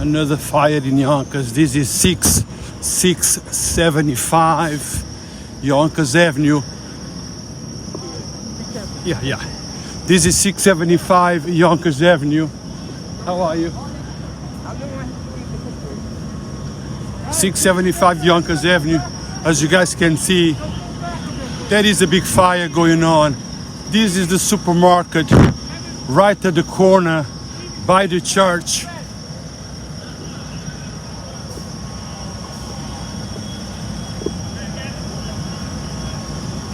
Another fire in Yonkers. This is 675 Yonkers Avenue. Yeah. This is 675 Yonkers Avenue. How are you? 675 Yonkers Avenue. As you guys can see, there is a big fire going on. This is the supermarket right at the corner by the church.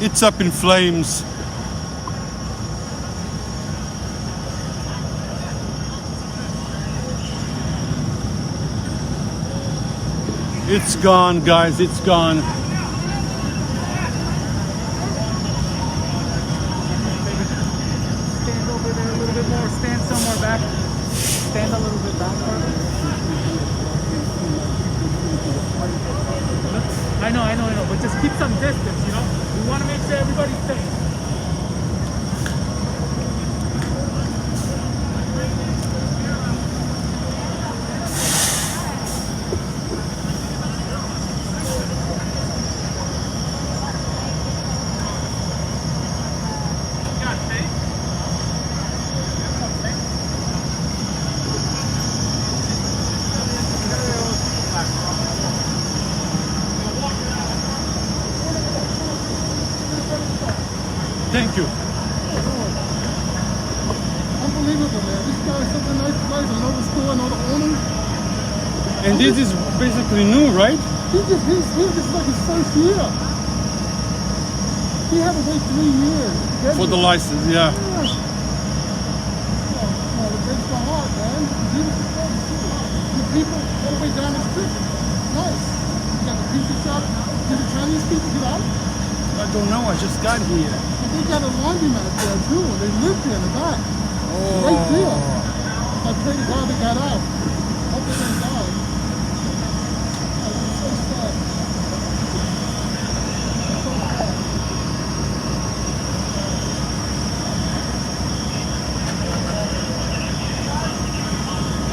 It's up in flames. It's gone, guys, it's gone. Stand over there a little bit more, stand somewhere back. Stand a little bit back further. I know, but just keep some distance, you know? We want to make sure everybody's safe. Thank you. Unbelievable, man. This guy's such a nice place. I know the store, I know the owner. And this is basically new, right? This is like his first year. He had to wait 3 years to get For the it. license, yeah. Oh, it breaks my heart, man. Beautiful place, too. The people all the way down the street. Nice. You got the pizza shop. Do the Chinese people get out? I don't know, I just got here. But they got a laundromat there, too. They live there in the back. Right there. I pray to God they got out. Hope they don't die. Oh, it's so sad.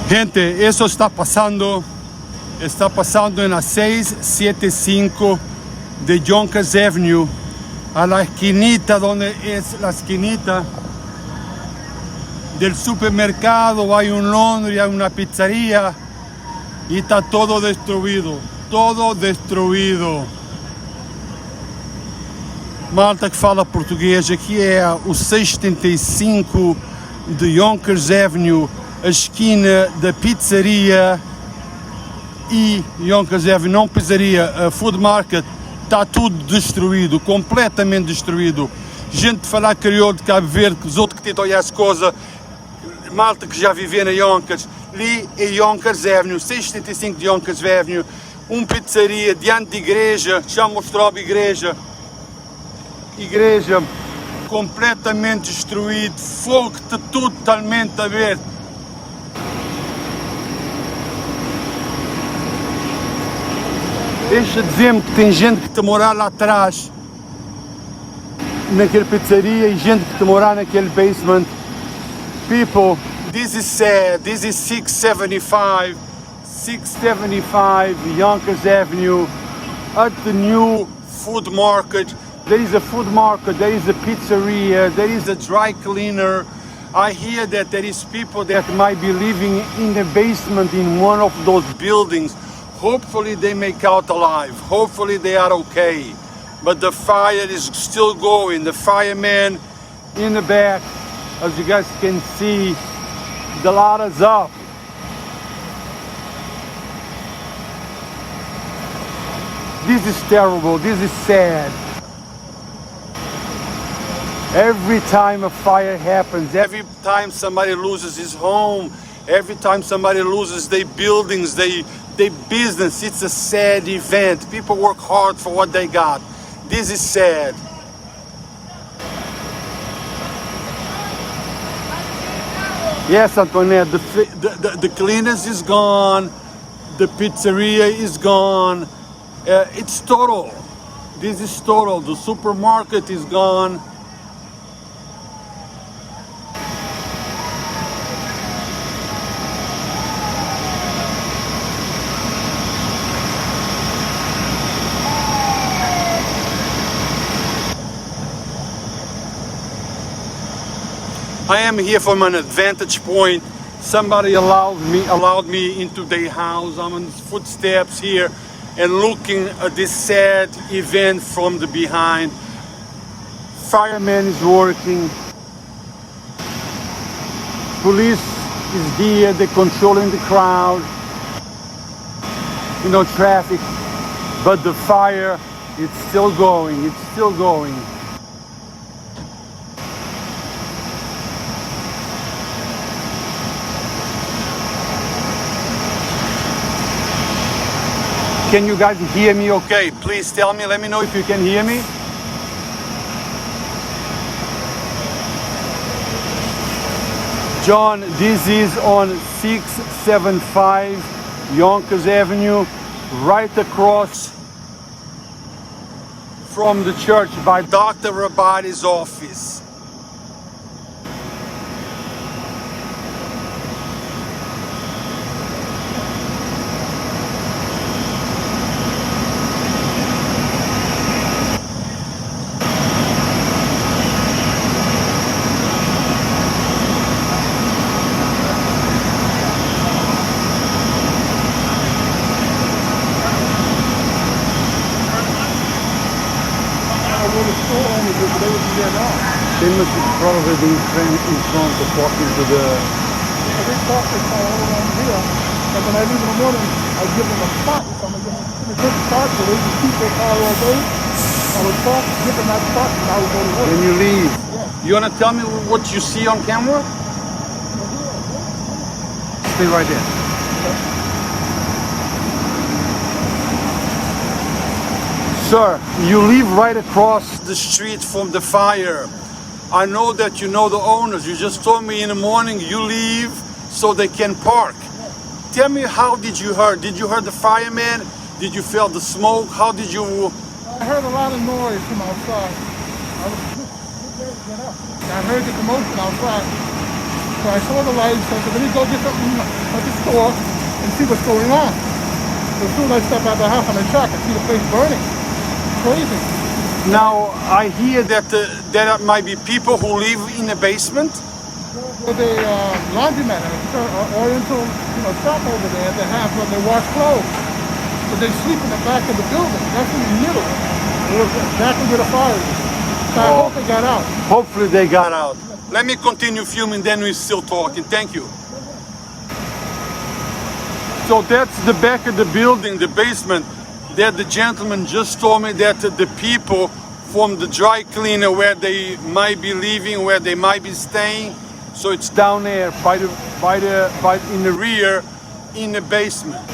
Gente, eso está pasando en la 675 de Yonkers Avenue, a la esquinita donde es la esquinita del supermercado. Hay un laundry, hay una pizzería y está todo destruido. Malta que fala português, aqui é o 675 de Yonkers Avenue, a esquina da pizzeria e Yonkers Ave, não pizzeria, a food market, está tudo destruído, completamente destruído. Gente de falar crioulo de Cabo Verde, os outros que tentam olhar as coisas, malta que já vivia na Yonkers, ali é Yonkers Avenue, 675 de Yonkers Avenue, pizzeria diante de igreja, já mostrou a igreja completamente destruído, fogo totalmente aberto. Deixa dizer-me que tem gente que está a morar lá atrás, naquela pizzeria, e gente que está a morar naquele basement. People, this is sad. This is 675 Yonkers Avenue, at the new food market. There is a food market, there is a pizzeria, there is a dry cleaner. I hear that there is people that might be living in the basement in one of those buildings. Hopefully they make out alive. Hopefully they are okay. But the fire is still going. The fireman in the back, as you guys can see, the ladder's up. This is terrible. This is sad. Every time a fire happens, every time somebody loses his home, every time somebody loses their buildings, their business, it's a sad event. People work hard for what they got. This is sad. Yes, Antoinette, the cleaners is gone, the pizzeria is gone. It's total. This is total. The supermarket is gone. I am here from an advantage point. Somebody allowed me into their house. I'm on footsteps here and looking at this sad event from the behind. Fireman is working. Police is here, they're controlling the crowd. You know, traffic. But the fire, it's still going, it's still going. Can you guys hear me okay? Please tell me, let me know if you can hear me. John, this is on 675 Yonkers Avenue, right across from the church by Dr. Rabati's office. They must have probably been in front of talking to the... They talk this all around here, and when I leave in the morning, I give them a spot. If I'm going to get a spot, so they can keep their car all day. I would talk, give them that spot, and I would go to work. When you leave, Yeah. you want to tell me what you see on camera? Stay right there. Sir, you live right across the street from the fire. I know that you know the owners. You just told me in the morning you leave so they can park. Tell me, how did you hear? Did you hear the fireman? Did you feel the smoke? How did you... I heard a lot of noise from outside. I was get up. I heard the commotion outside. So I saw the lights. I said, let me go get something at the store and see what's going on. So as soon as I step out the house, I'm in shock. I see the place burning. Crazy. Now, I hear that there might be people who live in the basement. With a laundromat, oriental, shop over there, they have where they wash clothes. But they sleep in the back of the building. That's in the middle. Exactly where the fire is. So I hope they got out. Hopefully they got out. Let me continue filming, then we're still talking. Thank you. So that's the back of the building, the basement. That the gentleman just told me that the people from the dry cleaner where they might be living, where they might be staying. So it's down there in the rear, in the basement.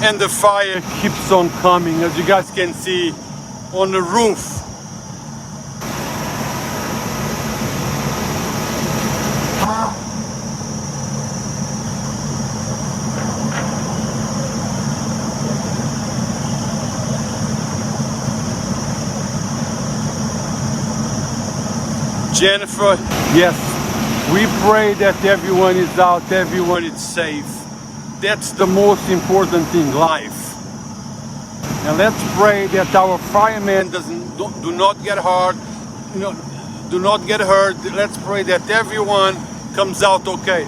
And the fire keeps on coming, as you guys can see on the roof. Jennifer, yes, we pray that everyone is out, everyone is safe. That's the most important thing, life. And let's pray that our firemen do not get hurt. Do not get hurt. Let's pray that everyone comes out okay.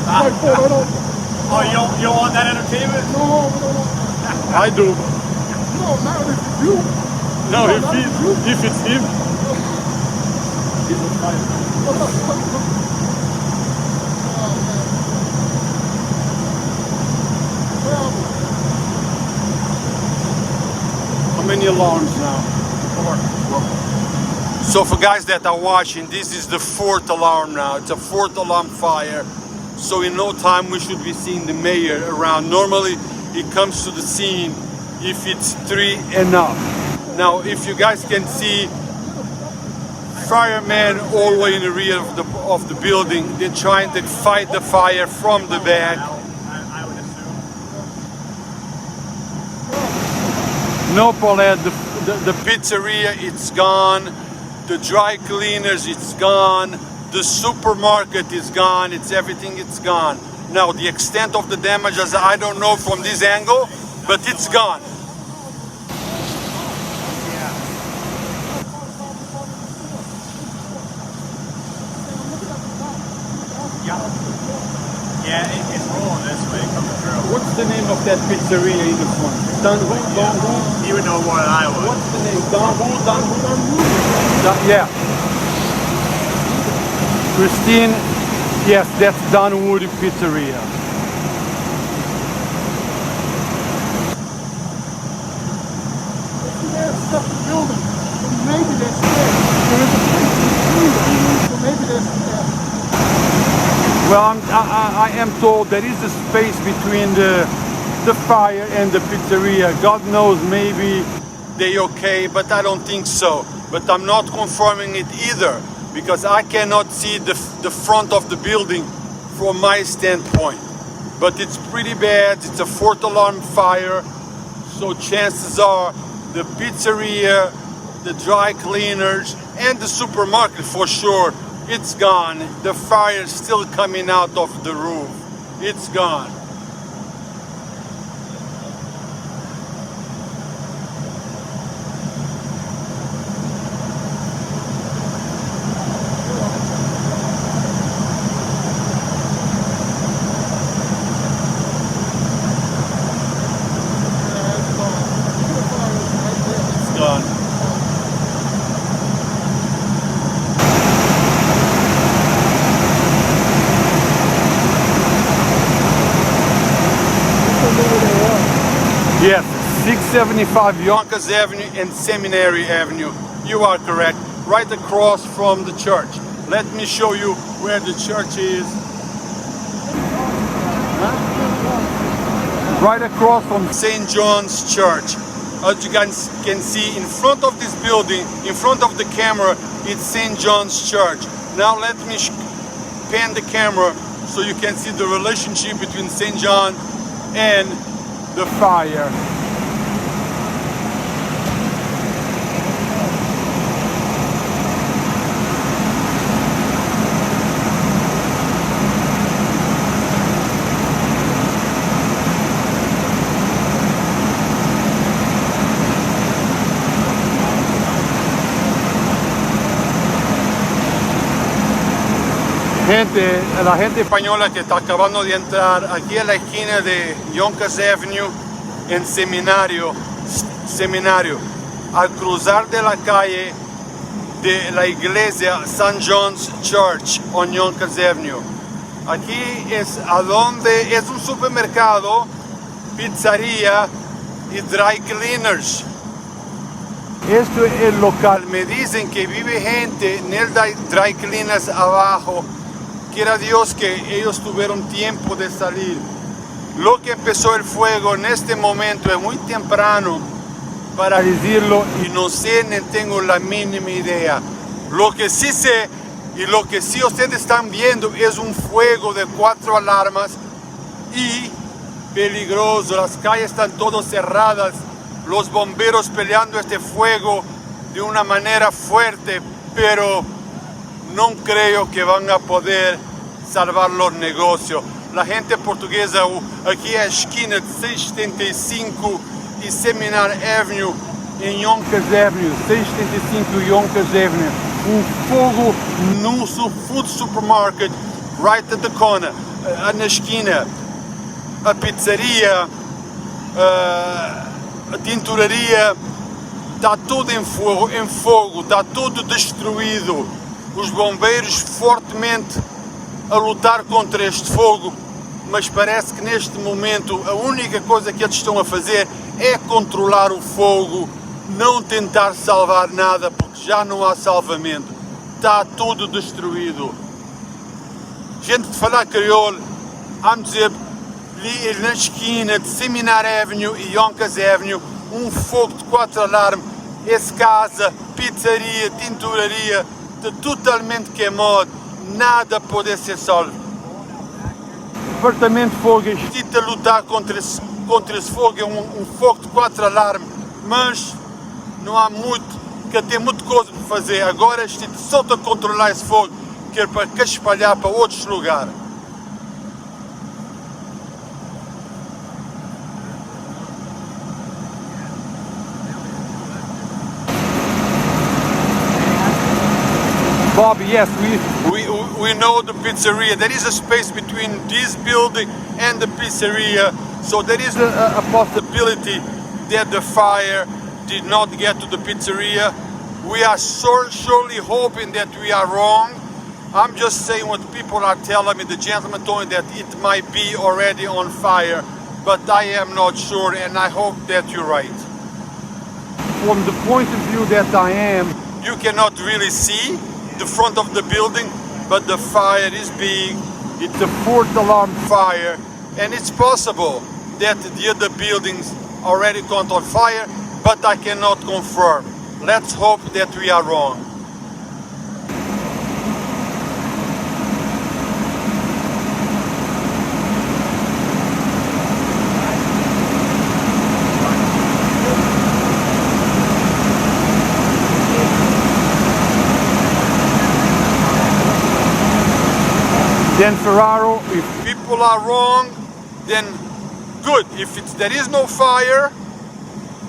My fault, I don't. Oh, you don't want that entertainment? No, no. I do. No, not if it's you. No, No, not if it's you. if it's him. He's a fighter. How many alarms now? 4. So for guys that are watching, this is the 4th alarm now. It's a 4th alarm fire. So in no time we should be seeing the mayor around. Normally he comes to the scene if it's 3 and up. Now if you guys can see, firemen all the way in the rear of the building, they're trying to fight the fire from the back. I would assume. No, Paulette, the pizzeria, it's gone. The dry cleaners, it's gone. The supermarket is gone. It's everything, it's gone. Now, the extent of the damages, I don't know from this angle, but it's gone. Yeah, it's rolling this way, coming through. What's the name of that pizzeria in the front? You would know more than I would. What's the name? Yeah. Christine, yes, that's Donwood Pizzeria. Stuff the building. Maybe that's there. There is a place between them. So maybe that's there. Well, I am told there is a space between the fire and the pizzeria. God knows, maybe they okay, but I don't think so. But I'm not confirming it either, because I cannot see the front of the building from my standpoint. But it's pretty bad. It's a 4th alarm fire, so chances are the pizzeria, the dry cleaners, and the supermarket for sure, it's gone. The fire is still coming out of the roof. It's gone. It's gone. Yes, 675 Yonkers Avenue and Seminary Avenue. You are correct. Right across from the church. Let me show you where the church is. Right across from St. John's Church. As you guys can see, in front of this building, in front of the camera, it's St. John's Church. Now let me pan the camera so you can see the relationship between St. John and the fire. La gente española que está acabando de entrar aquí a la esquina de Yonkers Avenue en Seminario, al cruzar de la calle de la iglesia St. John's Church on Yonkers Avenue. Aquí es a donde es un supermercado, pizzería y dry cleaners. Esto es el local. Me dicen que vive gente en el dry cleaners abajo. Quiera Dios que ellos tuvieron tiempo de salir. Lo que empezó el fuego en este momento es muy temprano para decirlo y no sé ni tengo la mínima idea. Lo que sí sé y lo que sí ustedes están viendo es un fuego de 4 alarmas y peligroso. Las calles están todas cerradas. Los bomberos peleando este fuego de una manera fuerte, pero no creo que van a poder salvar los negocios. La gente portuguesa aquí a esquina 675 y Seminar Avenue en Yonkers Avenue, 675 Yonkers Avenue. Fogo no food supermarket right at the corner. na esquina, a pizzaria, a tinturaria, está tudo em fogo, está tudo destruído. Os bombeiros fortemente a lutar contra este fogo, mas parece que neste momento a única coisa que eles estão a fazer é controlar o fogo, não tentar salvar nada, porque já não há salvamento, está tudo destruído. Gente de falar crioulo, vamos dizer, ali na esquina de Seminar Avenue e Yonkers Avenue, um fogo de 4 alarmes, essa casa, pizzaria, tinturaria, está totalmente queimado, nada pode ser salvo. O Departamento de Fogo está a lutar contra esse fogo, é um fogo de 4 alarmes, mas não há muito, que tem muita coisa para fazer. Agora este só está a controlar esse fogo, que é para espalhar para outros lugares. Bob, yes, We know the pizzeria. There is a space between this building and the pizzeria, so there is a possibility that the fire did not get to the pizzeria. We are surely hoping that we are wrong. I'm just saying what people are telling me. The gentleman told me that it might be already on fire, but I am not sure, and I hope that you're right. from the point of view that I am, You cannot really see the front of the building, but the fire is big. It's a 4th alarm fire, and it's possible that the other buildings already caught on fire, but I cannot confirm. Let's hope that we are wrong. then Ferraro, if People are wrong, then good. If there is no fire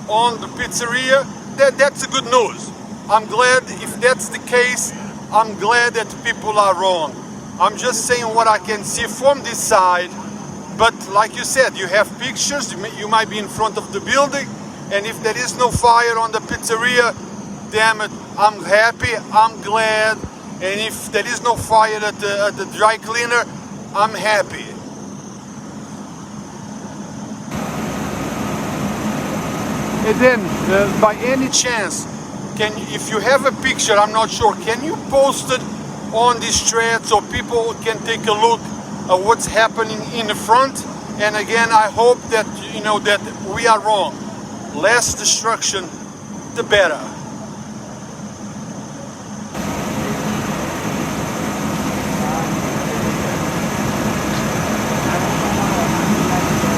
on the pizzeria, that's a good news. I'm glad if that's the case. I'm glad that people are wrong. I'm just saying what I can see from this side. But like you said, you have pictures. You might be in front of the building, and if there is no fire on the pizzeria, damn it, I'm happy. I'm glad. And if there is no fire at the dry cleaner, I'm happy. And then, by any chance, if you have a picture, I'm not sure, can you post it on this thread so people can take a look at what's happening in the front? And again, I hope that you know that we are wrong. Less destruction, the better.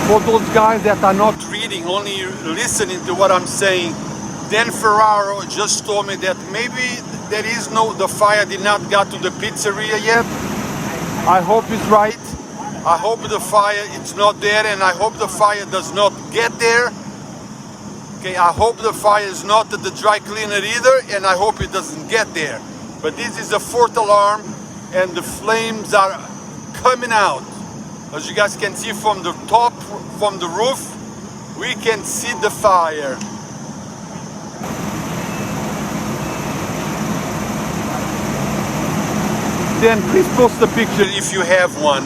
for those guys that are not Reading, only listening to what I'm saying. Then Ferraro just told me that maybe the fire did not get to the pizzeria yet. I hope he's right. I hope the fire it's not there, and I hope the fire does not get there. Okay, I hope the fire is not at the dry cleaner either, and I hope it doesn't get there. But this is the 4th alarm, and the flames are coming out. As you guys can see from the top, from the roof, we can see the fire. then please post the picture. If you have one.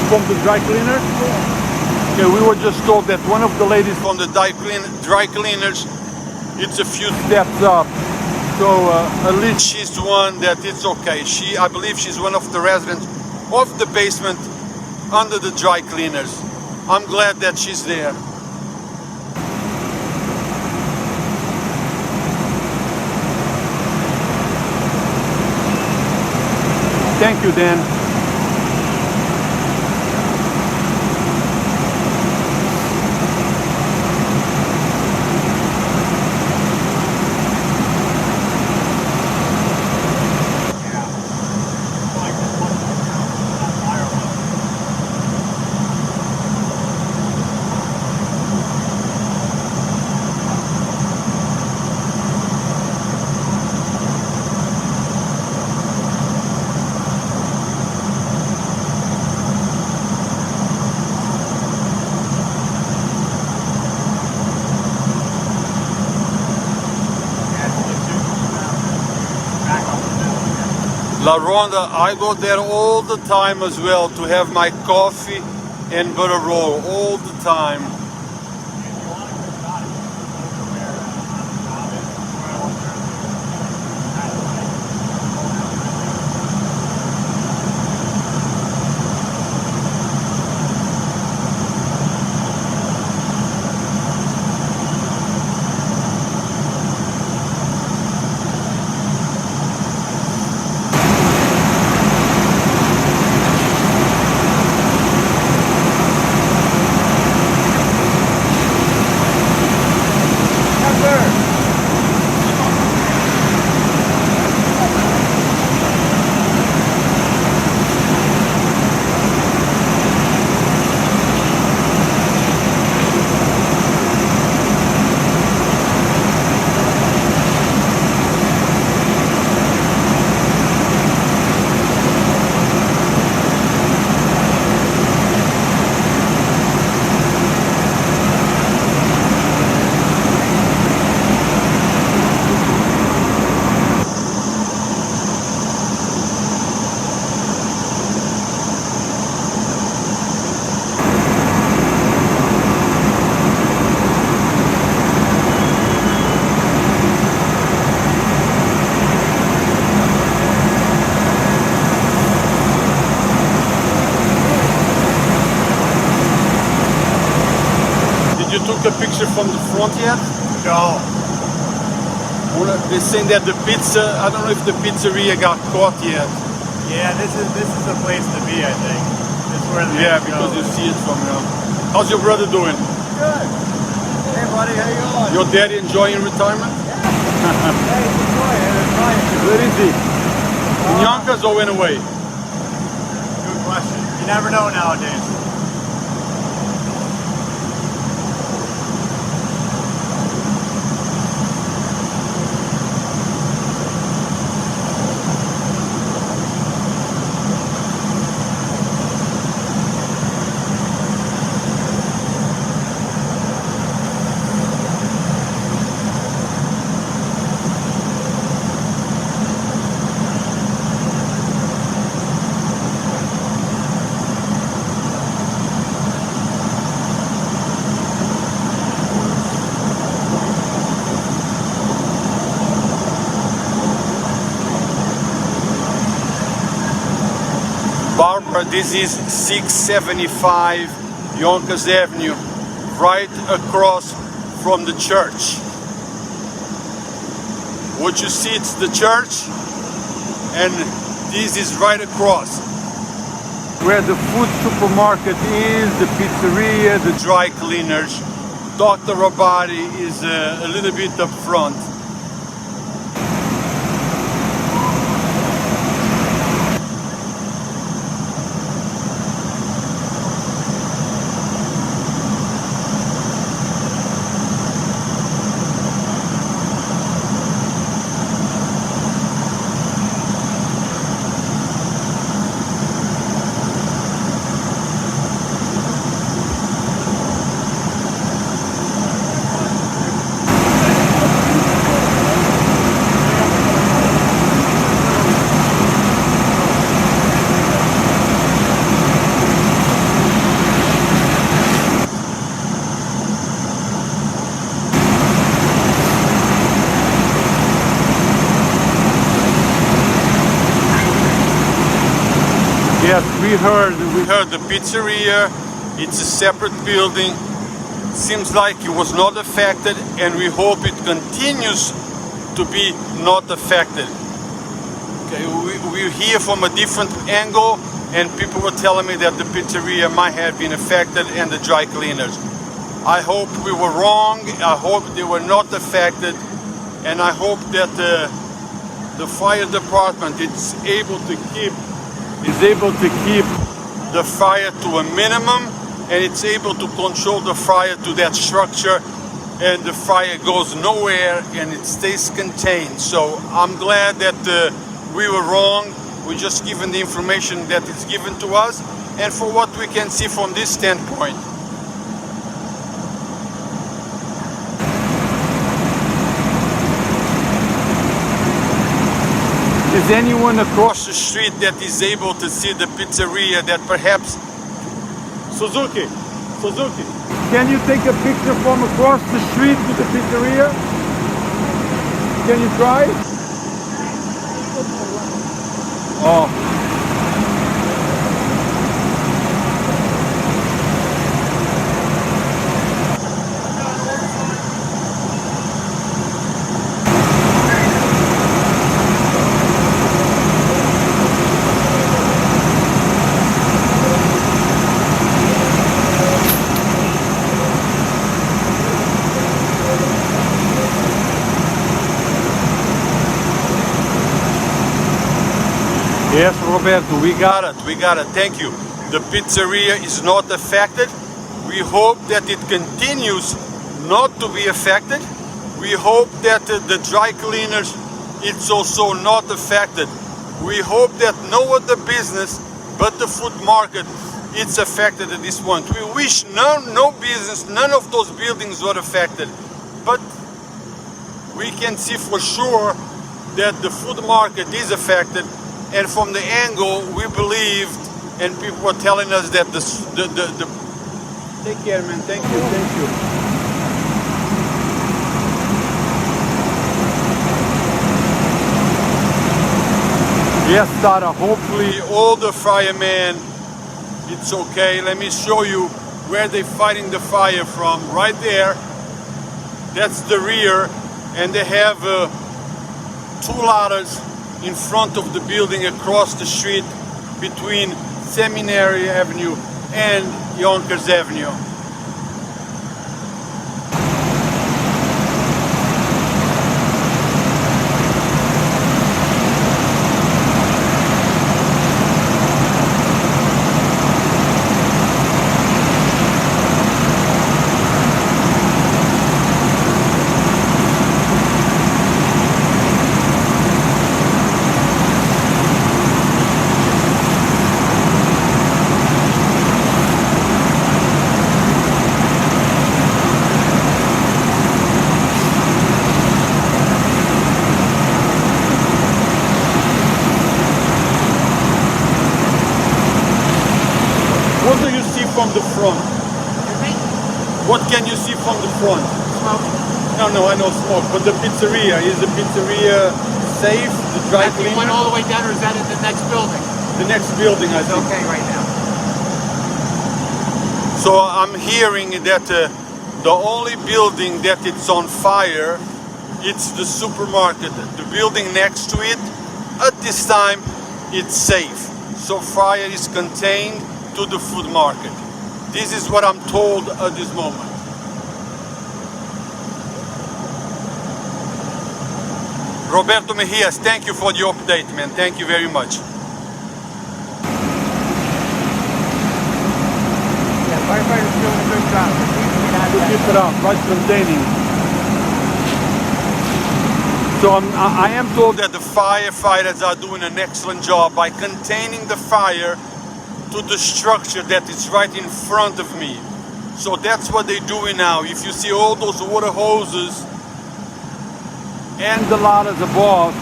From the dry cleaner. Okay, we were just told that one of the ladies From the dry cleaners, it's a few steps up. So at least She's the one that it's okay. I believe she's one of the residents of the basement under the dry cleaners. I'm glad that she's there. thank you, Dan. La Ronda, I go there all the time as well to have my coffee and butter roll all the time. You took a picture from the front yet? No. They're saying that the pizza, I don't know if the pizzeria got caught yet. Yeah, this is the place to be, I think. This is where the Yeah, things because go. you see it from now. How's your brother doing? Good. Hey, buddy, how you going? Your daddy enjoying retirement? Hey, enjoy. Where is he? In Yonkers or went away? Good question. You never know nowadays. Barbara, this is 675 Yonkers Avenue, right across from the church. What you see, it's the church, and this is right across. Where the food supermarket is, the pizzeria, the dry cleaners. Dr. Rabati is a little bit up front. Yes, we heard the pizzeria. It's a separate building. Seems like it was not affected, and we hope it continues to be not affected. Okay, we're here from a different angle, and people were telling me that the pizzeria might have been affected and the dry cleaners. I hope we were wrong. I hope they were not affected, and I hope that the fire department is able to keep the fire to a minimum, and it's able to control the fire to that structure, and the fire goes nowhere and it stays contained. So I'm glad that we were wrong. We're just given the information that is given to us, and for what we can see from this standpoint. Is anyone across the street that is able to see the pizzeria that perhaps... Suzuki, can you take a picture from across the street to the pizzeria? Can you try? Oh. Yes, Roberto, we got it, thank you. The pizzeria is not affected. We hope that it continues not to be affected. We hope that the dry cleaners, it's also not affected. We hope that no other business but the food market, it's affected at this point. We wish no business, none of those buildings were affected. But we can see for sure that the food market is affected. And from the angle, we believed, and people were telling us that the take care, man. Thank you. Yes, Tara. Hopefully, all the firemen, it's okay. Let me show you where they're fighting the fire from. Right there. That's the rear, and they have 2 ladders in front of the building across the street between Seminary Avenue and Yonkers Avenue. What do you see from the front? What can you see from the front? Smoke. No, I know smoke, but the pizzeria, is the pizzeria safe? The dry That's the cleaner? one all the way down, or is that in the next building? The next building, I It's think. okay right now. So I'm hearing that the only building that it's on fire, it's the supermarket. The building next to it, at this time, it's safe. So fire is contained to the food market. This is what I'm told at this moment. Roberto Mejias, thank you for the update, man. Thank you very much. Yeah, firefighters doing a good job. Keep it up, right, containing. So I am told that the firefighters are doing an excellent job by containing the fire to the structure that is right in front of me. So that's what they're doing now. If you see all those water hoses and the ladders above,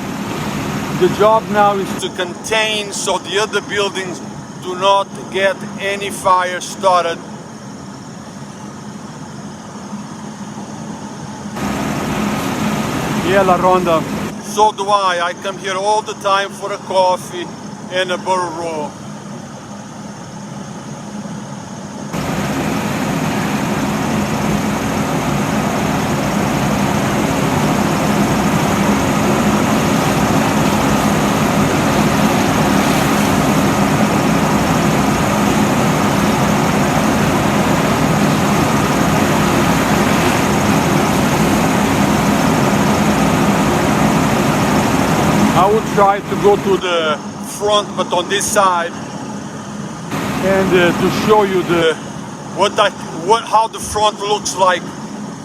the job now is to contain so the other buildings do not get any fire started. Yeah, La Ronda. So do I. I come here all the time for a coffee and a butter roll. I will try to go to the front, but on this side, and to show you how the front looks like.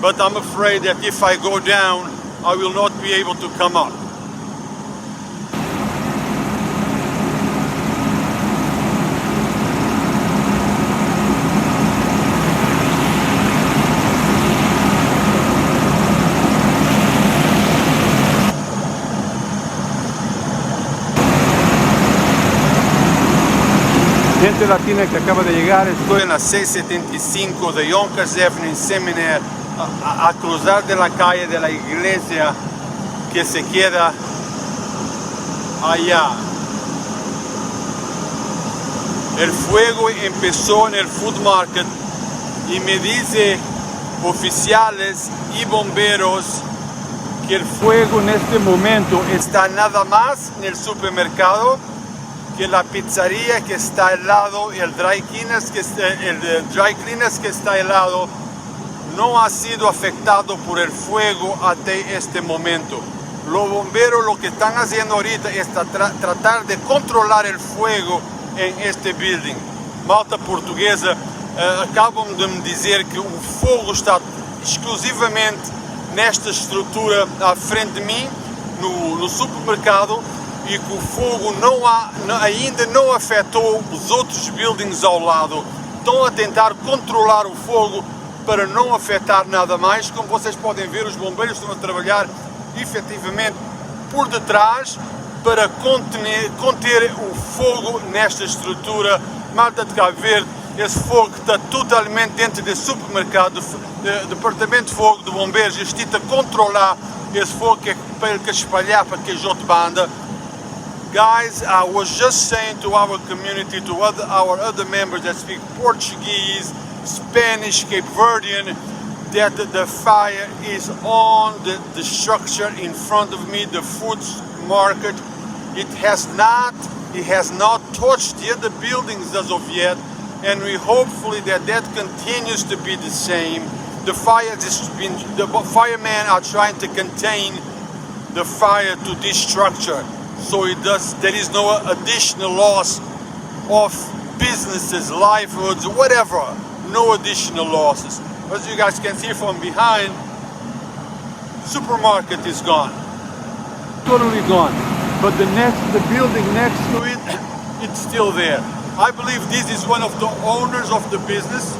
But I'm afraid that if I go down, I will not be able to come up. gente latina que acaba de llegar. Estoy en la 675 de Yonkers Ave en Seminary, a cruzar de la calle de la iglesia que se queda allá. El fuego empezó en el food market y me dice oficiales y bomberos que el fuego en este momento está nada más en el supermercado, que la pizzería que está al lado y el dry cleaners que está al lado no ha sido afectado por el fuego hasta este momento. Los bomberos lo que están haciendo ahorita es tratar de controlar el fuego en este building. Malta portuguesa acabam de me dizer que o fogo está exclusivamente nesta estrutura à frente de mim, no supermercado, e que o fogo ainda não afetou os outros buildings ao lado. Estão a tentar controlar o fogo para não afetar nada mais. Como vocês podem ver, os bombeiros estão a trabalhar efetivamente por detrás para conter o fogo nesta estrutura. Malta de Cabo Verde, esse fogo está totalmente dentro do supermercado, do departamento de fogo de bombeiros, está a controlar esse fogo que é para que espalhar para que a outra banda. Guys, I was just saying to our community, to our other members that speak Portuguese, Spanish, Cape Verdean, that the fire is on the structure in front of me, the food market. It has not touched the other buildings as of yet, and we hopefully that continues to be the same. The firemen are trying to contain the fire to this structure, so there is no additional loss of businesses, livelihoods, whatever. No additional losses. As you guys can see from behind, supermarket is gone, totally gone. But the building next to it, it's still there. I believe this is one of the owners of the business.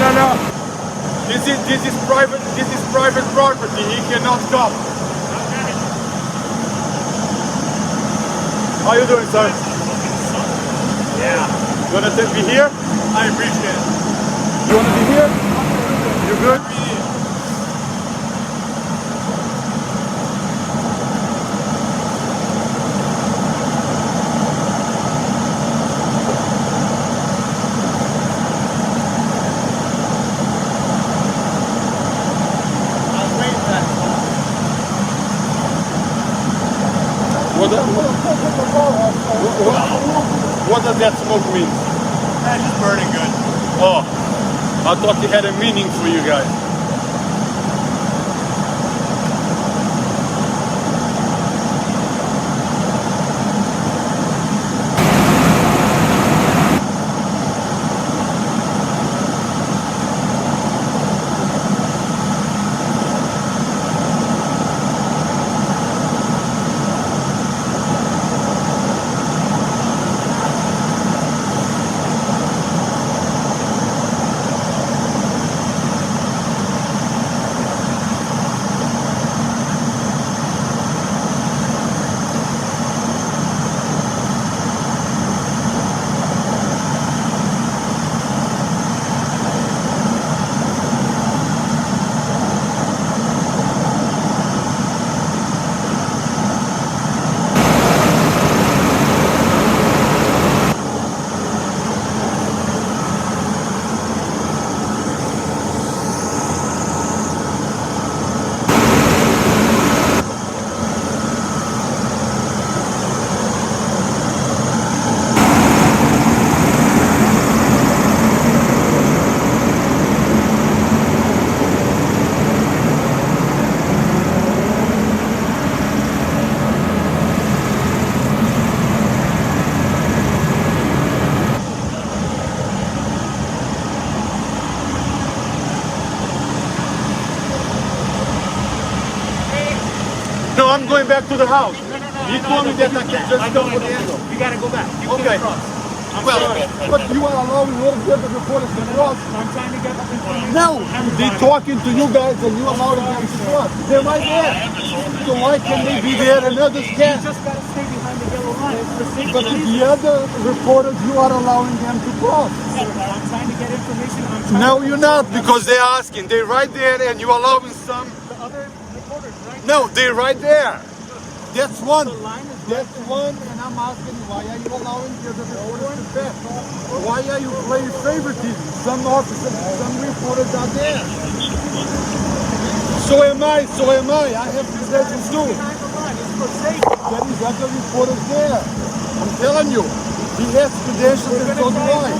No. This is private property. He cannot come. Okay. How you doing, sir? Yeah, You wanna be here? I appreciate it. You wanna be here? You good? What does that smoke mean? It's just burning good. Oh, I thought it had a meaning for you guys. back to the house. He told me that I can just go for the angle. You gotta go back. You Okay. can't cross. Well, but you are allowing all of them to report us to cross. I'm trying to get the information. No, they talking to you guys and you allowing them to cross. They're right there. So why can they be there and others can't? You just gotta stay behind the yellow line. It's for safety But reasons. the other reporters, you are allowing them to cross. I'm trying to get information. I'm trying No, you're not, because they're asking. They're right there and you're allowing some. the other reporters, right? No, they're right there. That's one. The line is That's one, and I'm asking you, why are you allowing the other reporters to pass? Why are you playing favoritism? Some officers, some reporters are there. So am I. I have credentials too. behind the line. It's for safety. There is other reporters there. I'm telling you. He has credentials and so do I.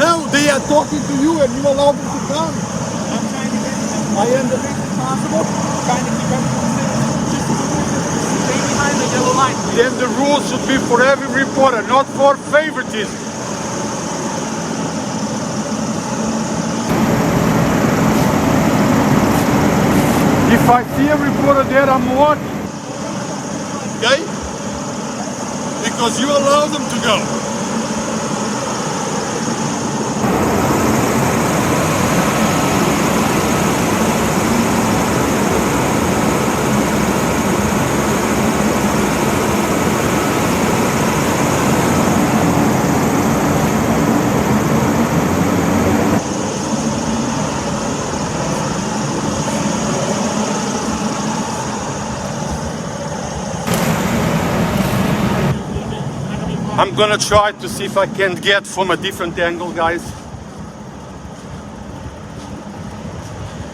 No, they are talking to you and you allow them to come. I'm trying to get I understand. as possible. Trying to keep everyone safe. Stay behind the yellow line, please. Then the rules should be for every reporter, not for favoritism. If I see a reporter there, I'm watching. Okay? Because you allow them to go. I'm gonna try to see if I can get from a different angle, guys.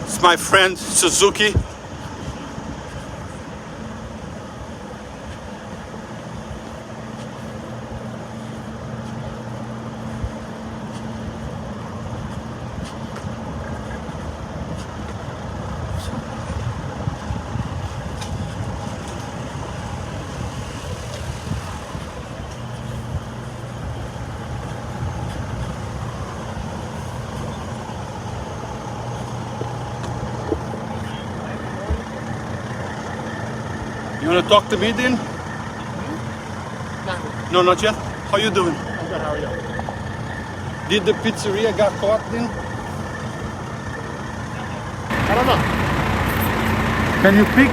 It's my friend Suzuki. You wanna talk to me then? No, not yet. How you doing? I'm good, how are you? Did the pizzeria got caught then? I don't know. Can you pick?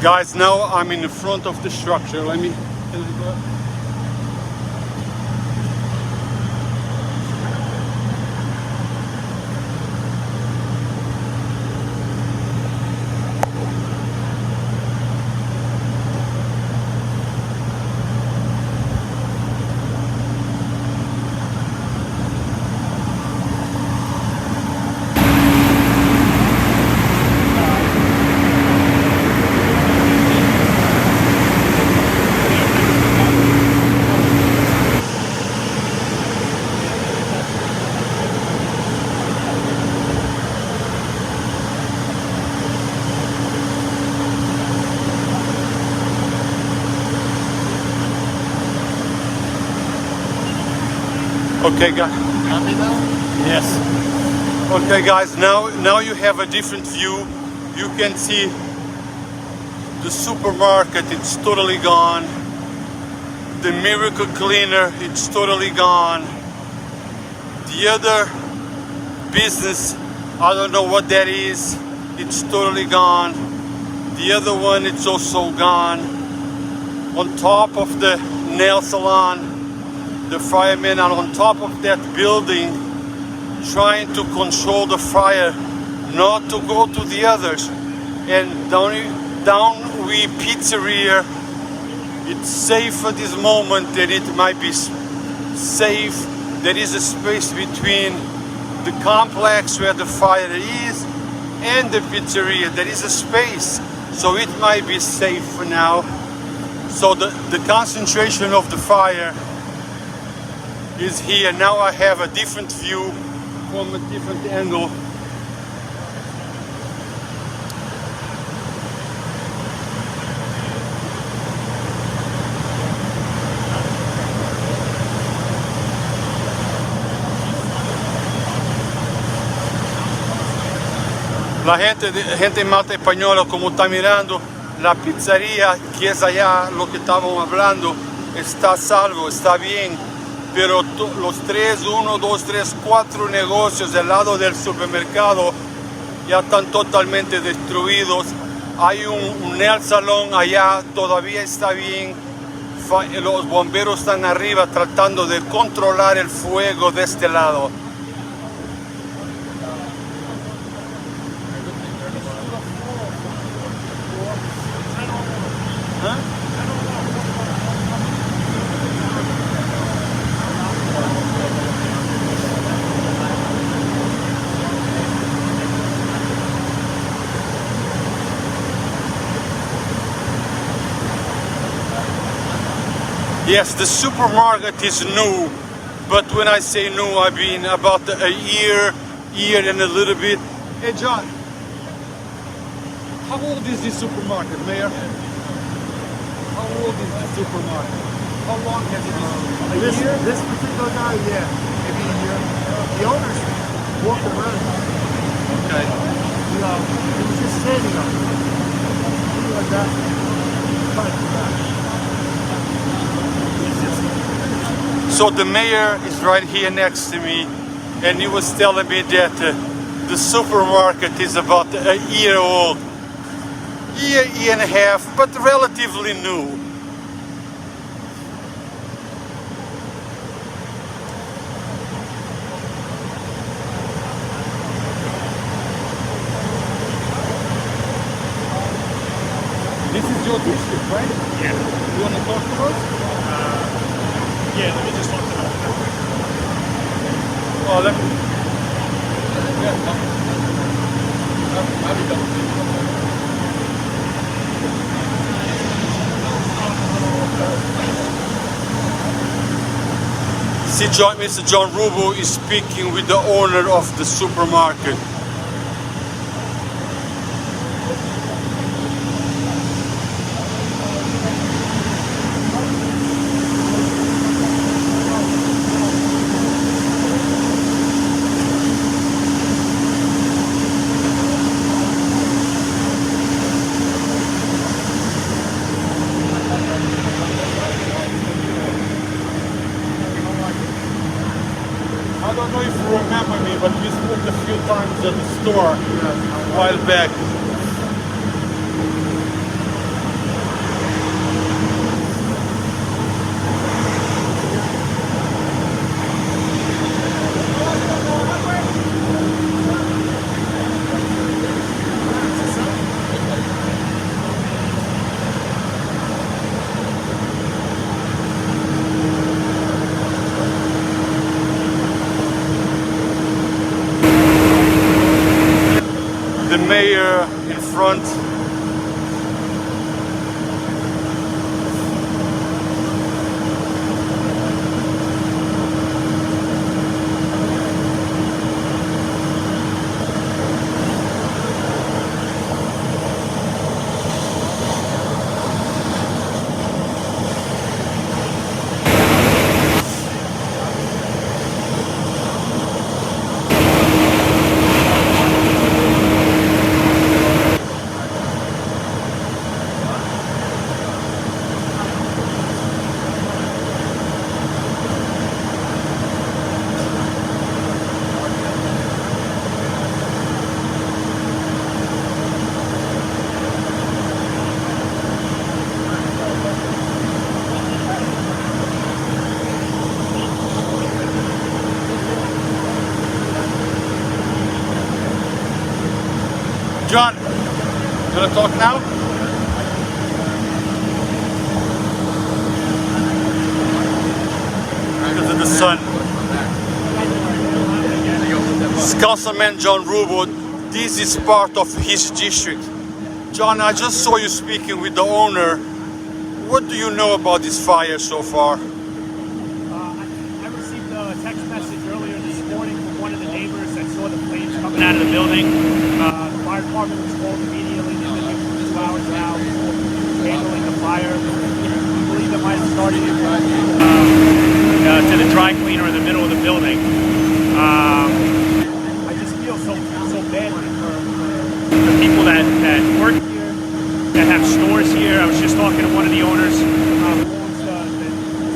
Guys, now I'm in the front of the structure. Let me. Can I go? Okay, guys. Happy now? Yes. Okay, guys. Now you have a different view. You can see the supermarket. It's totally gone. The miracle cleaner. It's totally gone. The other business, I don't know what that is. It's totally gone. The other one, it's also gone. On top of the nail salon, the firemen are on top of that building trying to control the fire not to go to the others. And down we pizzeria, it's safe at this moment that it might be safe. There is a space between the complex where the fire is and the pizzeria. There is a space, so it might be safe for now. So the concentration of the fire is here. Now I have a different view from a different angle. La gente en mate española, como está mirando, la pizzería que es allá, lo que estábamos hablando, está salvo, está bien, pero los 1, 2, 3, 4 negocios del lado del supermercado ya están totalmente destruidos. Hay un nail salón allá, todavía está bien. Los bomberos están arriba tratando de controlar el fuego de este lado. Yes, the supermarket is new, but when I say new, I mean about a year and a little bit. Hey John, how old is this supermarket, Mayor? How old is this supermarket? How long has it been? This particular guy, yeah, maybe a year. The owners walk around. Okay. He was just standing on it. Something like that. So the mayor is right here next to me, and he was telling me that the supermarket is about a year old. Year and a half, but relatively new. This is your district, right? Yeah. You want to talk to us? Yeah, let me just talk to them. Oh, let me. See, Mr. John Rubbo is speaking with the owner of the supermarket. I don't know if you remember me, but we spoke a few times at the store a while back. The mayor in front. John, you wanna talk now? Because of the sun. Councilman John Rubbo, this is part of his district. John, I just saw you speaking with the owner. What do you know about this fire so far? I received a text message earlier this morning from one of the neighbors that saw the flames coming out of the building. The fire department was called immediately. They've been here for 2 hours now handling the fire. We believe it might have started to the dry cleaner in the middle of the building. I just feel so badly for the people that work here, that have stores here. I was just talking to one of the owners who owns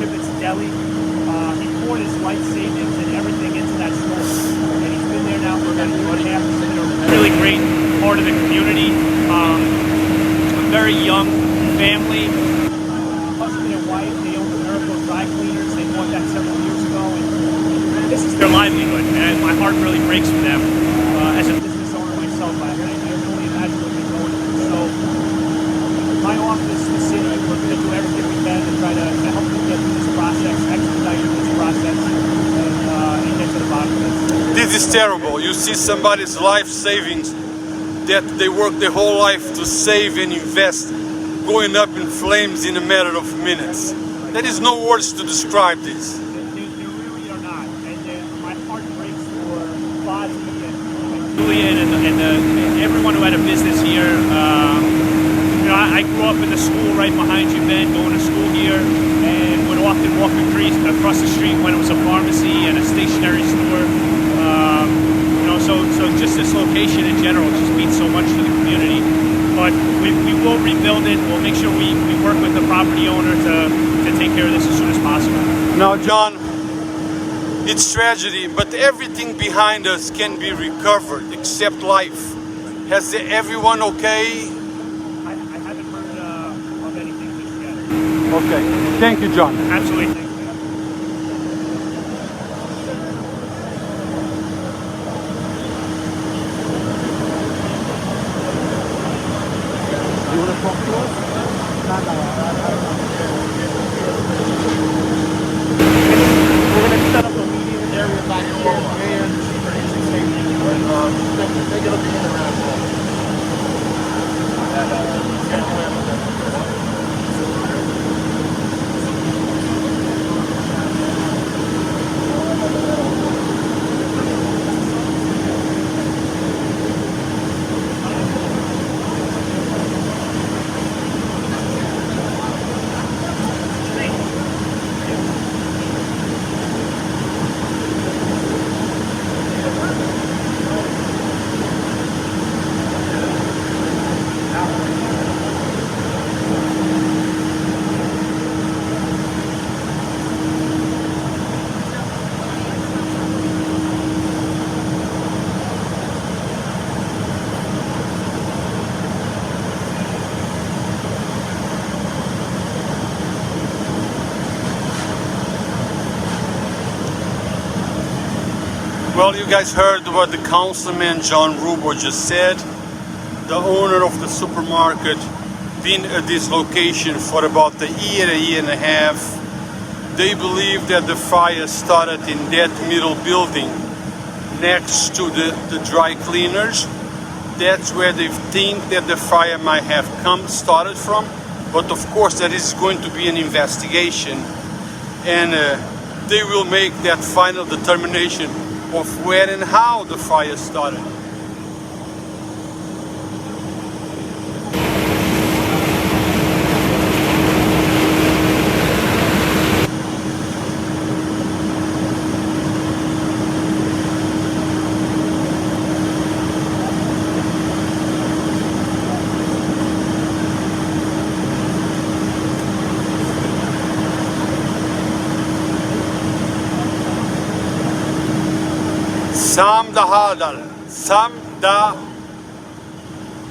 the Deli. He poured his life savings and everything into that store, and he's been there now for about a year and a half. He's been a really great part of the community. A very young family. Husband and wife, they own the Miracle Dry Cleaners. They bought that several years ago, and this is their livelihood, and my heart really breaks for them. As a business owner myself, I can only imagine what they're going through. So, my office, the city, we're going to do everything we can to try to help them get through this process, expedite this process, and get to the bottom of this. This is terrible. You see somebody's life savings that they work their whole life to save and invest going up in flames in a matter of minutes. There is no words to describe this. They really are not. And my heart breaks for Bobby and Julian and everyone who had a business here. You know, I grew up in the school right behind you, Ben, going to school here, and would often walk across the street when it was a pharmacy and a stationery store. You know, so just this location in general just means so much to the community. But we will rebuild it. We'll make sure we work with the property owner to take care of this as soon as possible. Now, John, it's tragedy, but everything behind us can be recovered except life. Has everyone okay? I haven't heard of anything just yet. Okay. Thank you, John. Absolutely. You want to talk to us? We're going to set up a meeting area back here and they get up in and around Well, you guys heard what the Councilman John Rubbo just said. The owner of the supermarket been at this location for about a year and a half. They believe that the fire started in that middle building next to the dry cleaners. That's where they think that the fire might have started from. But of course, there is going to be an investigation, and they will make that final determination of where and how the fire started.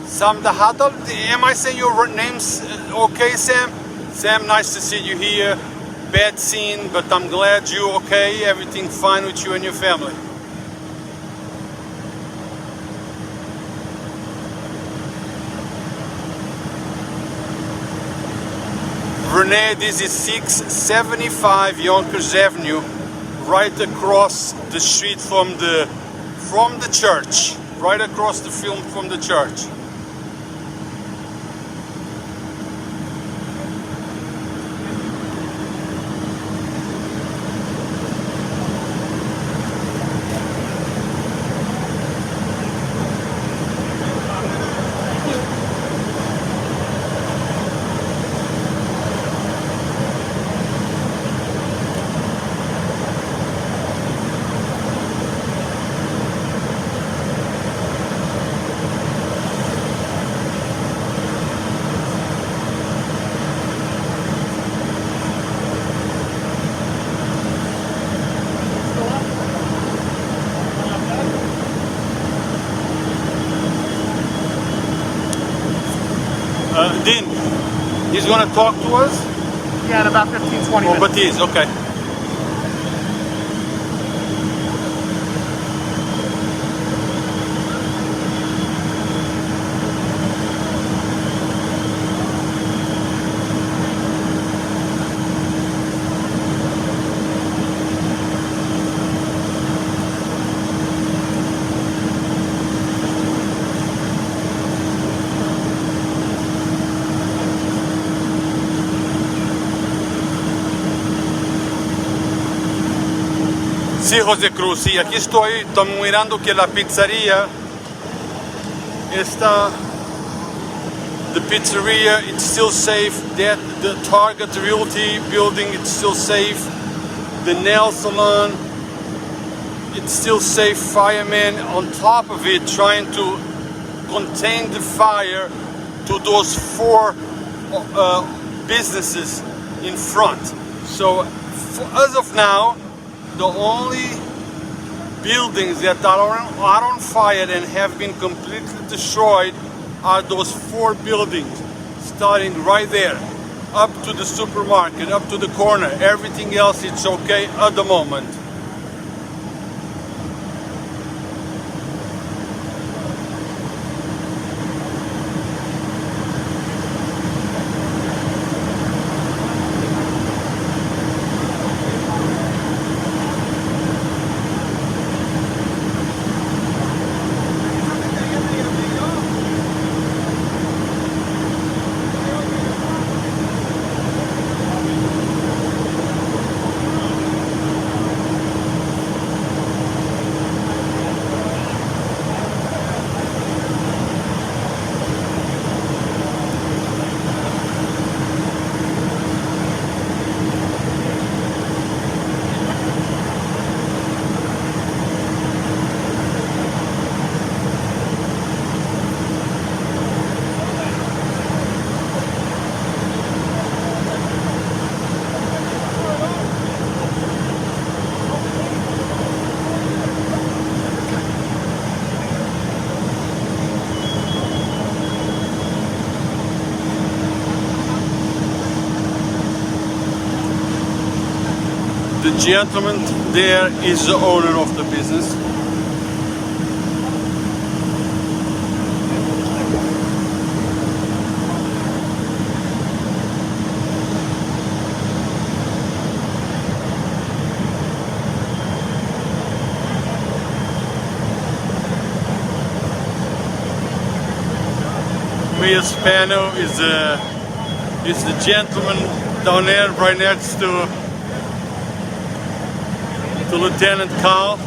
Samdahadal. Am I saying your names okay, Sam? Sam, nice to see you here. Bad scene, but I'm glad you're okay. Everything fine with you and your family. Renee, this is 675 Yonkers Avenue, right across the street from the church, right across the film from the church. Dean, he's gonna talk to us? Yeah, in about 15, 20 Oh, minutes. but he is, okay. Sí, José Cruz, sí, aquí estoy, estamos mirando que la pizzería está, the pizzeria, it's still safe, that the Target Realty building, it's still safe, the nail salon, it's still safe, firemen on top of it trying to contain the fire to those four businesses in front. So as of now, the only buildings that are on fire and have been completely destroyed are those four buildings, starting right there, up to the supermarket, up to the corner. Everything else, it's okay at the moment. The gentleman there is the owner of the business. Mayor Spano is the gentleman down there right next to Lieutenant Carl.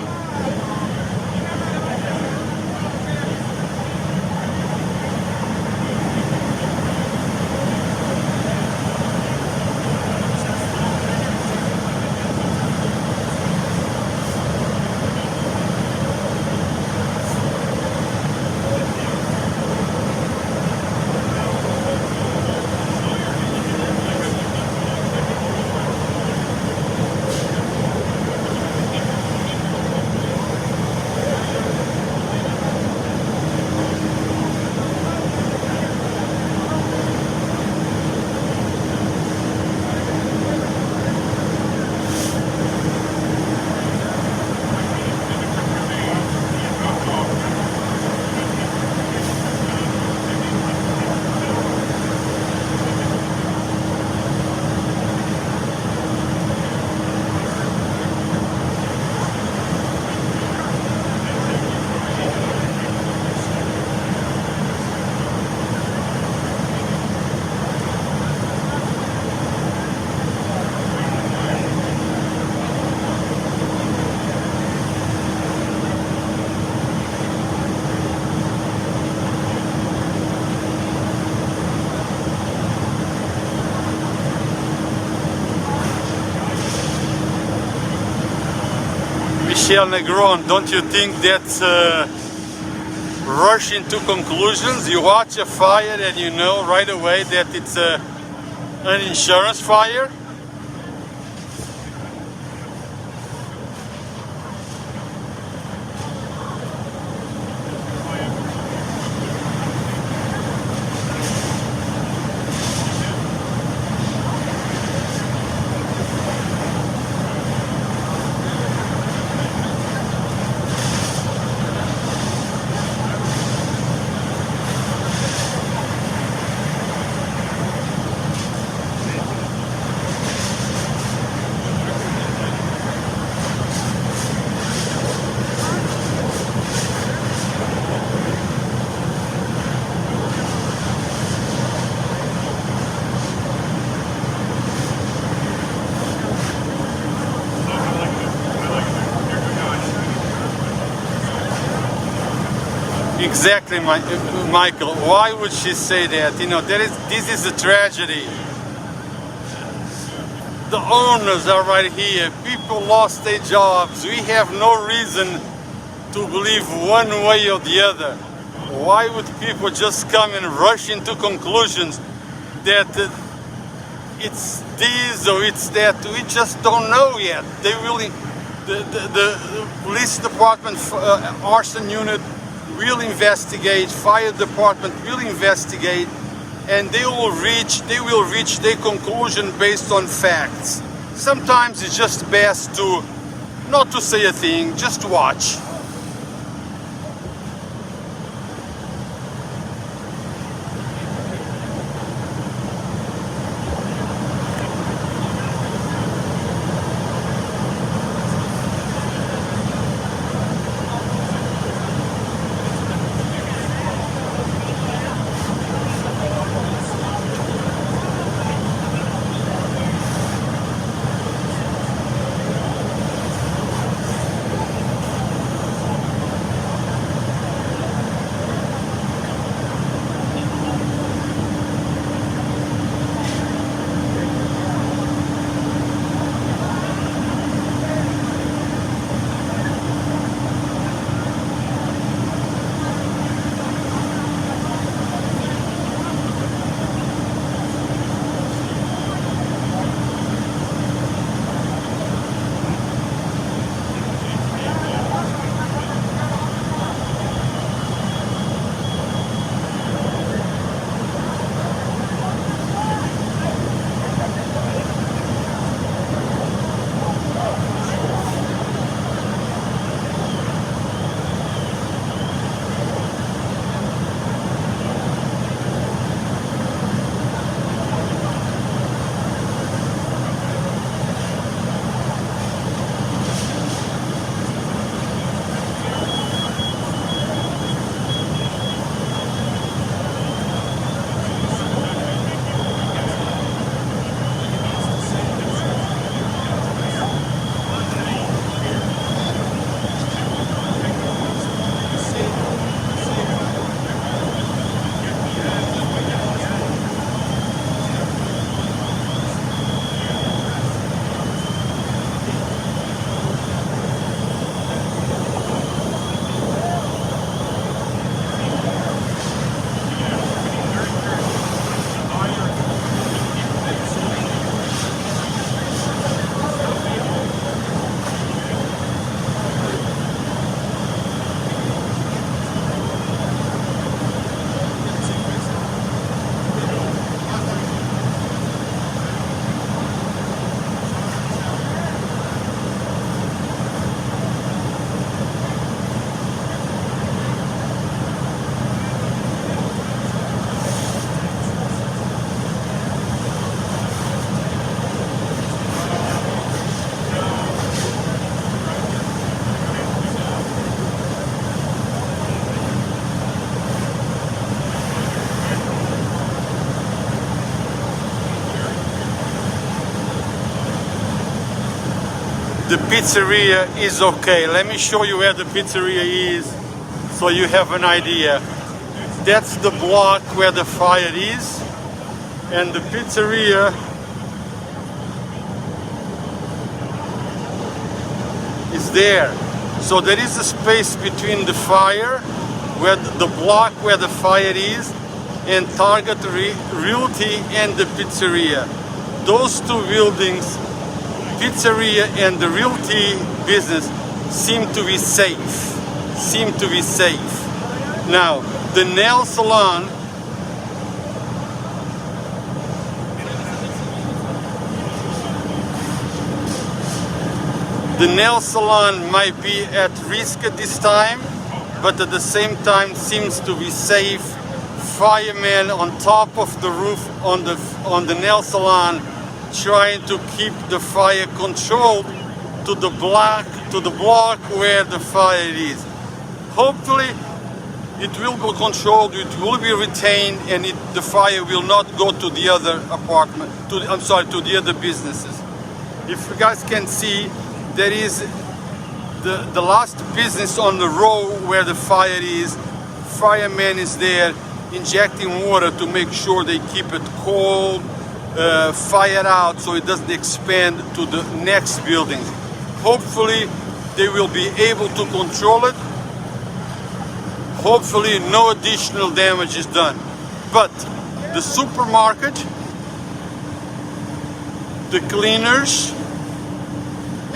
Michel Negron, don't you think that's rushing to conclusions? You watch a fire and you know right away that it's an insurance fire? Exactly, Michael. Why would she say that? You know, this is a tragedy. The owners are right here. People lost their jobs. We have no reason to believe one way or the other. Why would people just come and rush into conclusions that it's this or it's that? We just don't know yet. They really, the police department, arson unit will investigate, fire department will investigate, and they will reach their conclusion based on facts. Sometimes it's just best to not to say a thing, just watch. The pizzeria is okay. Let me show you where the pizzeria is so you have an idea. That's the block where the fire is, and the pizzeria is there. So there is a space between the fire, where the block where the fire is, and Target Realty and the pizzeria. Those two buildings, pizzeria and the realty business, seem to be safe. Now, the nail salon, might be at risk at this time, but at the same time seems to be safe. Firemen on top of the roof on the nail salon, trying to keep the fire controlled to the block where the fire is. Hopefully it will be controlled, it will be retained, and the fire will not go to the other to the other businesses. If you guys can see, there is the last business on the row where the fire is. Fireman is there injecting water to make sure they keep it cold, fire out, so it doesn't expand to the next building. Hopefully they will be able to control it. Hopefully no additional damage is done. But the supermarket, the cleaners,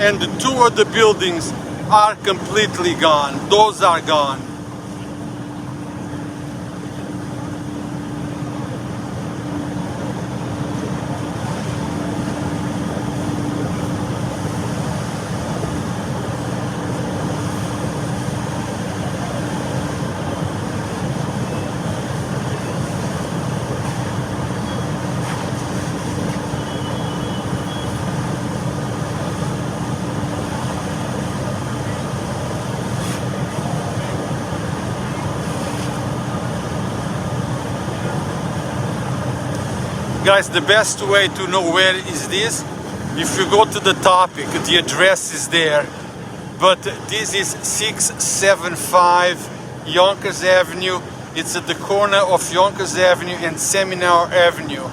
and the two other buildings are completely gone. Those are gone. Guys, the best way to know where is this, if you go to the topic, the address is there. But this is 675 Yonkers Avenue. It's at the corner of Yonkers Avenue and Seminar Avenue.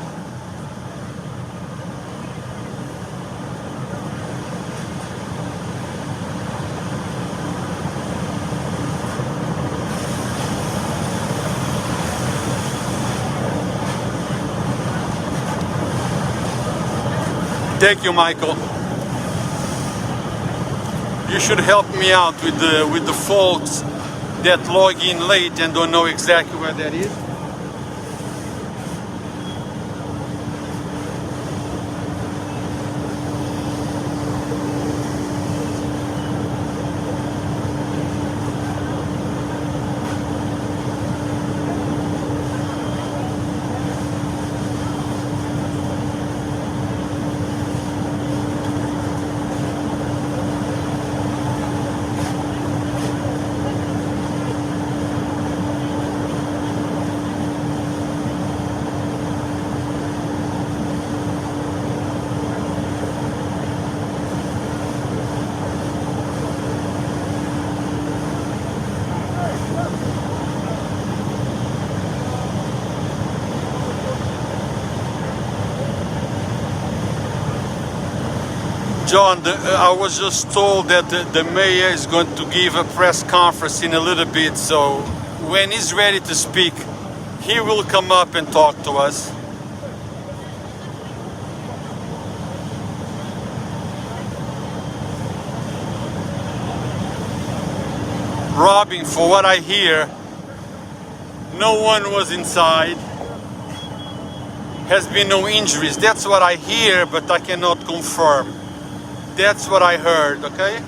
Thank you, Michael. You should help me out with the folks that log in late and don't know exactly where that is. John, I was just told that the mayor is going to give a press conference in a little bit, so when he's ready to speak, he will come up and talk to us. Robbing, for what I hear, no one was inside. Has been no injuries. That's what I hear, but I cannot confirm. That's what I heard, okay?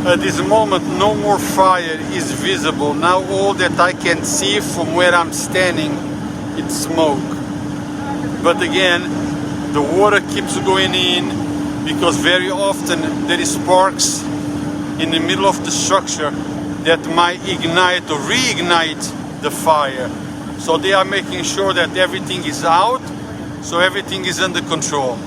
At this moment, no more fire is visible. Now all that I can see from where I'm standing, it's smoke. But again, the water keeps going in because very often there is sparks in the middle of the structure that might ignite or reignite the fire. So they are making sure that everything is out, so everything is under control.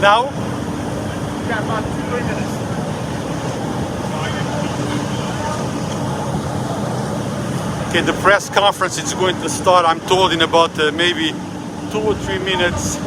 Now? We got about 2-3 minutes. Okay, the press conference is going to start, I'm told, in about maybe 2 or 3 minutes.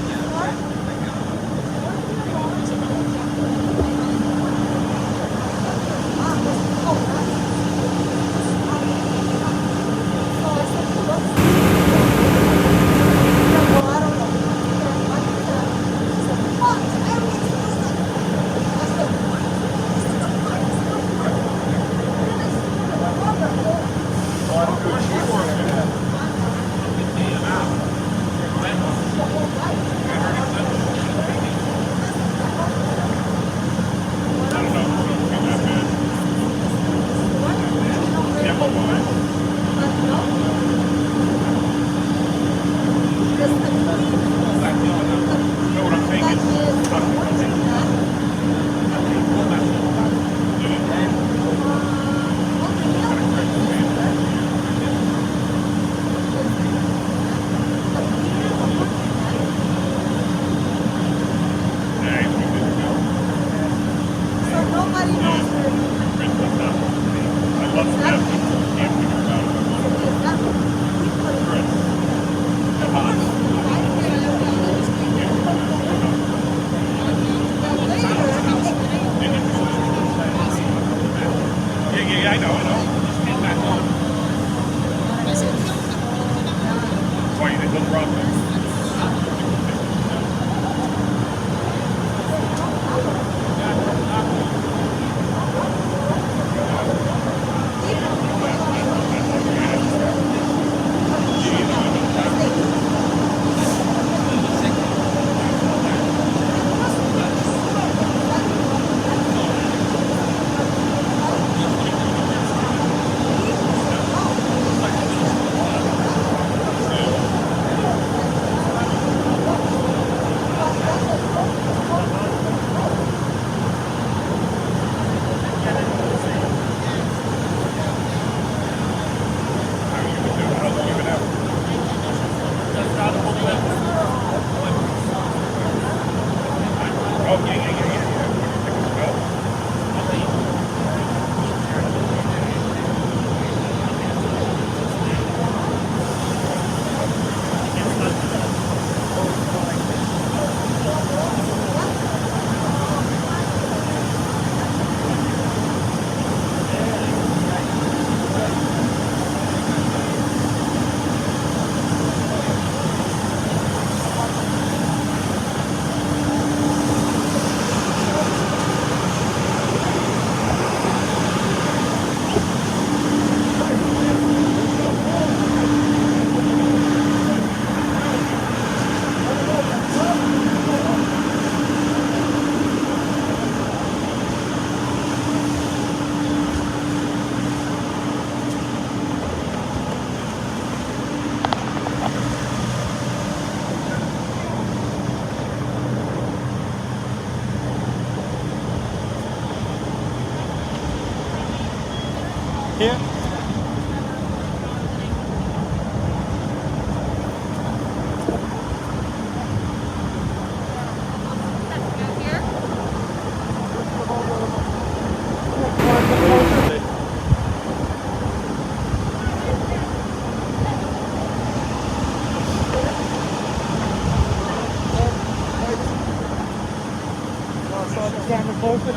close it.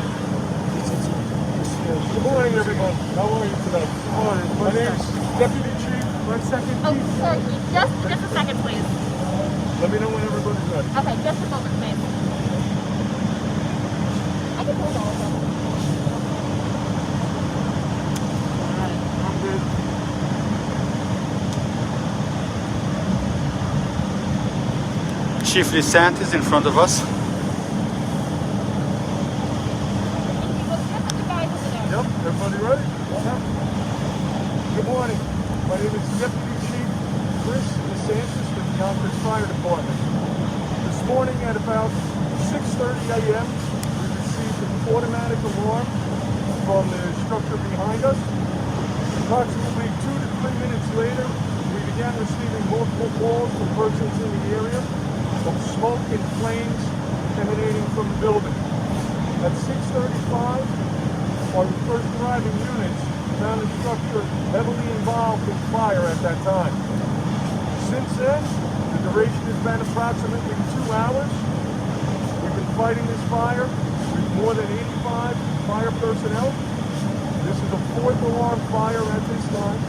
Good morning, everyone. How are you today? Good morning. My name is Deputy Chief. 1 second, Oh, Chief. sorry, just a second, please. Let me know when everybody's ready. Okay, just a moment, please. I can hold all of them. I'm good. Chief Lissant is in front of us. Well, just the guys over there. Yep, everybody ready? Good morning. My name is Deputy Chief Chris DeSantis with the Yonkers Fire Department. This morning at about 6:30 a.m., we received an automatic alarm from the structure behind us. Approximately 2 to 3 minutes later, we began receiving multiple calls from persons in the area of smoke and flames emanating from the building. At 6:35, our first arriving units found the structure heavily involved in fire at that time. Since then, the duration has been approximately 2 hours. We've been fighting this fire with more than 85 fire personnel. This is a 4th alarm fire at this time.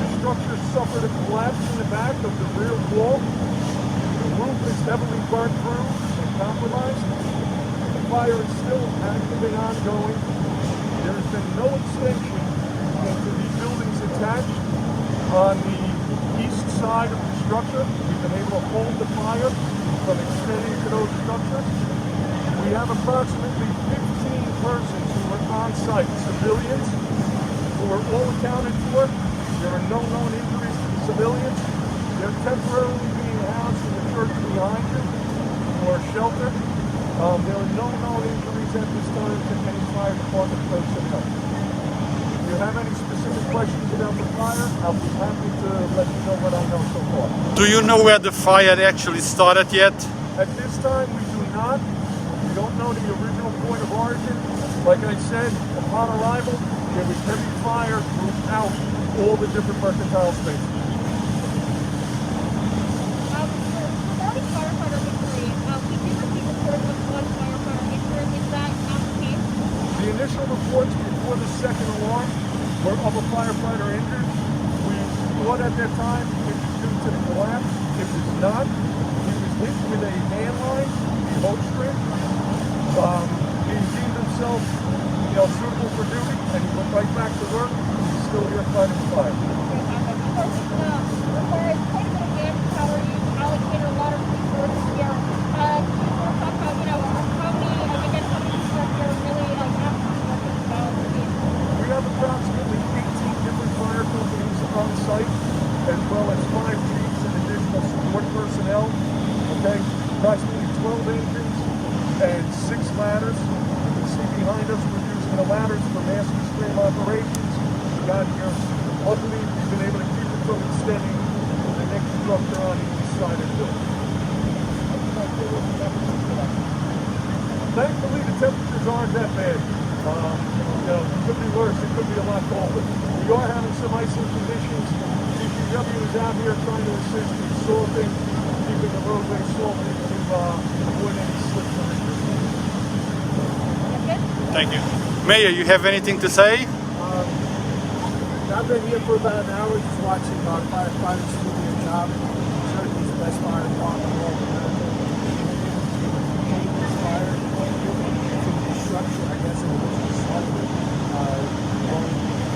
The structure suffered a collapse in the back of the rear wall. The roof is heavily burnt through and compromised. The fire is still active and ongoing. There has been no extension to the buildings attached on the east side of the structure. We've been able to hold the fire from extending to those structures. We have approximately 15 persons who are on site, civilians, who are all accounted for. There are no known injuries to the civilians. They're temporarily being housed in the church behind you or shelter. There are no known injuries at this time to any fire department personnel. If you have any specific questions about the fire, I'll be happy to let you know what I know so far. Do you know where the fire actually started yet? At this time, we do not. We don't know the original point of origin. Like I said, upon arrival, there was heavy fire throughout all the different mercantile spaces. Regarding firefighter injury, we did receive reports of one firefighter injured. Is that not the case? The initial reports before the second alarm were of a firefighter injured. We thought at that time it was due to the collapse. It was not. He was hit with a hand line, the boat string. He deemed himself, suitable for duty, and he went right back to work. He's still here fighting fire. Because requires quite a bit of manpower, you allocate a lot of resources here. Can you talk about, how many people are here really actively working about this? We have approximately 18 different fire companies on site, as well as 5 chiefs and additional support personnel. Okay, approximately 12 engines and 6 ladders. You can see behind us we're using the ladders for master stream operations. We got here. Luckily, we've been able to keep it from extending to the next structure on the east side of the building. Thankfully, the temperatures aren't that bad. It could be worse. It could be a lot colder. We are having some icing conditions. DPW is out here trying to assist in salting, keeping the roadway salted to avoid any slips or injuries. Thank you. Mayor, you have anything to say? I've been here for about an hour just watching our firefighters do their job. Certainly the best fire department in all of America. Contain this fire from the structure, I guess it was started.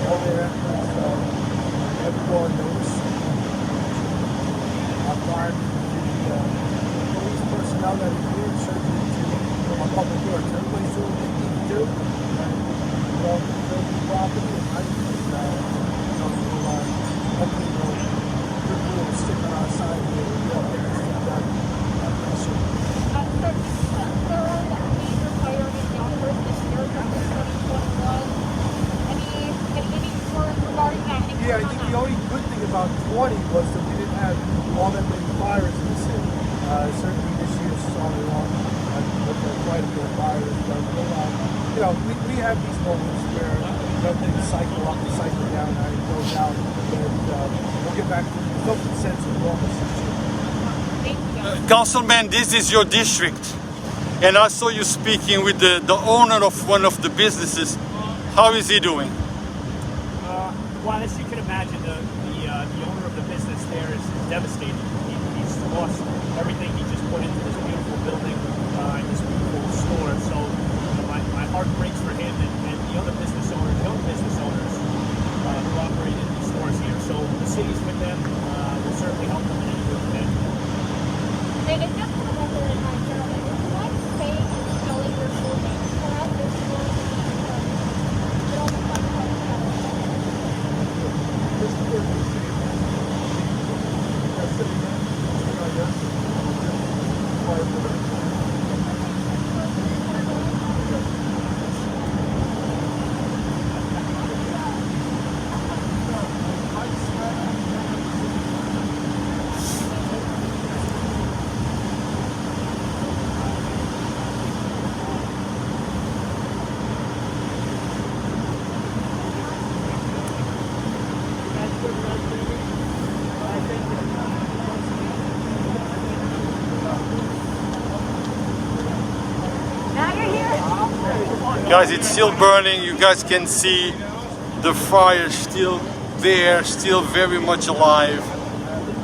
All their efforts, everyone knows. Our fire, the police personnel that are here, certainly to our public works. Everybody's doing what they need to do. And build the property, and I think hopefully we'll stick on our side and we'll get everything done pretty soon. There are major fire in Yonkers this year during 2021. Any word regarding that? Yeah, I think the only good thing about 20 was that we didn't have all that many fires in the city. Certainly this year saw it on quite a bit of fires, but we have these moments where things cycle up and cycle down and it goes out, and we'll get back to the sense of normalcy. Councilman, this is your district. And I saw you speaking with the owner of one of the businesses. How is he doing? Well, as you can imagine, the owner of the business there is devastated. He's lost everything he just put into this beautiful building and this beautiful store. So my heart breaks for him and the other business owners, young business owners who operate in these stores here. So the city's with them. We'll certainly help them in any way we can. And just for the record, gentlemen, if you like saying and spelling your full name, pull out your full name. Get on the phone call. Guys, it's still burning. You guys can see the fire still there, still very much alive.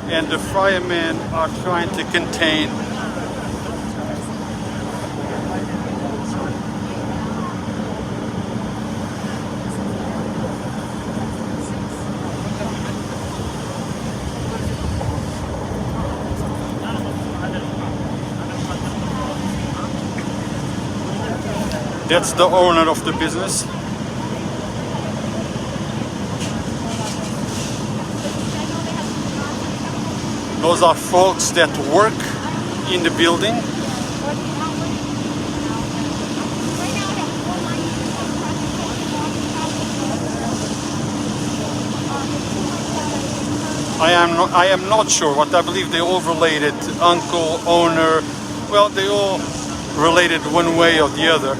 And the firemen are trying to contain. That's the owner of the business. Those are folks that work in the building. I am not sure, but I believe they all related. Uncle, owner, well, they all related one way or the other.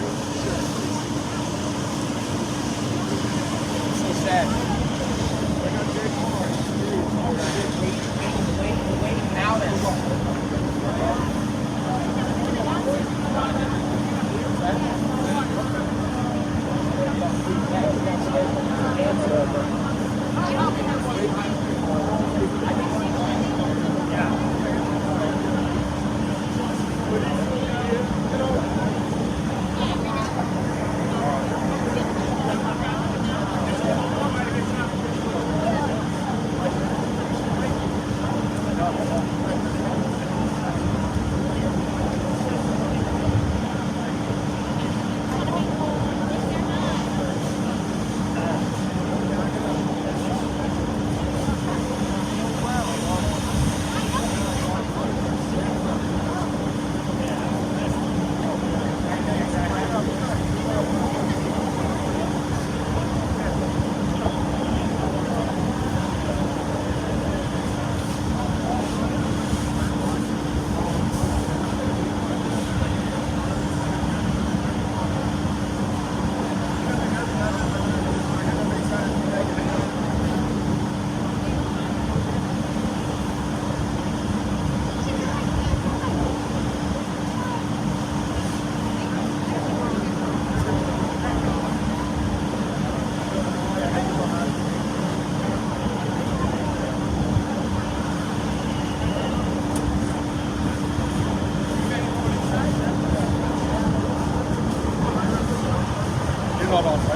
You're not on.